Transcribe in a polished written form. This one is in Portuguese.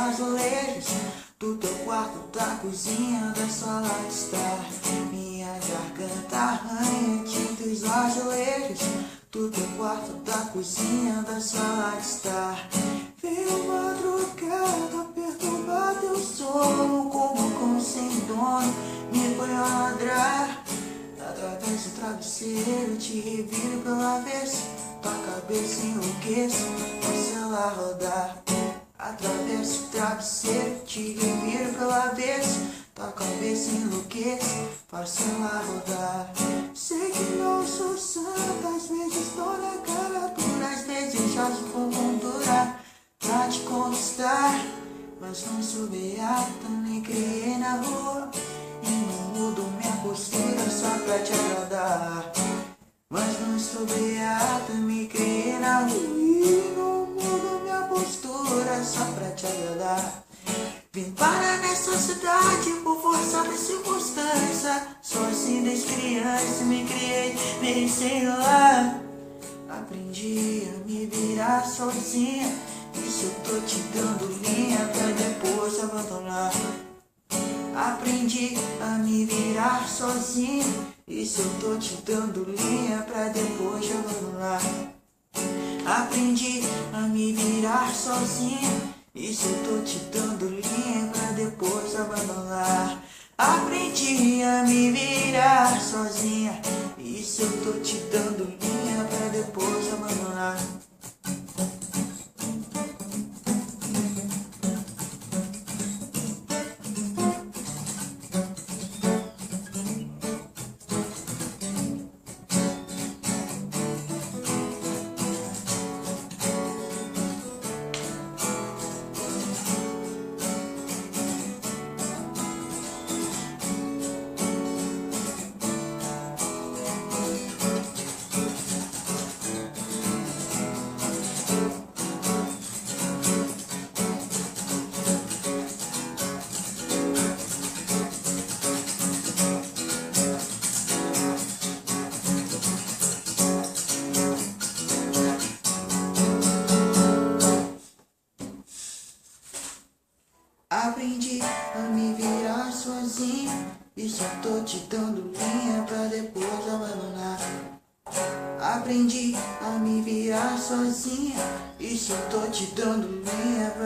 azulejos do teu quarto, da cozinha, da sala de estar. Minha garganta arranha tinta os azulejos do teu quarto, da cozinha, da sala de estar. Veio madrugada perturbar teu sono, como com sem dono me põe a ladrar. Através do travesseiro te reviro pela vez, tua cabeça enlouqueço, faço ela rodar. Através do travesseiro te reviro pela vez, tua cabeça enlouqueço, faço ela rodar. Sei que não sou santa, às vezes estou na cara dura, às vezes já sou como durar pra te conquistar. Mas não sou beata, nem criei na rua, e não mudo minha postura só pra te agradar. Mas não sou beata, me criei na rua, e não mudo minha postura só pra te agradar. Vim parar nessa cidade por força da circunstância, só assim desde criança me criei, me ensinei lá. Aprendi a me virar sozinha, isso eu tô te dando linha pra depois abandonar. Aprendi a me virar sozinha, isso eu tô te dando linha pra depois abandonar. Aprendi a me virar sozinha, isso eu tô te dando linha pra depois abandonar. Aprendi a me virar sozinha, isso eu tô te dando linha pra depois abandonar. Aprendi a me virar sozinha, isso eu tô te dando linha pra depois abandonar. Aprendi a me virar sozinha, isso eu tô te dando linha pra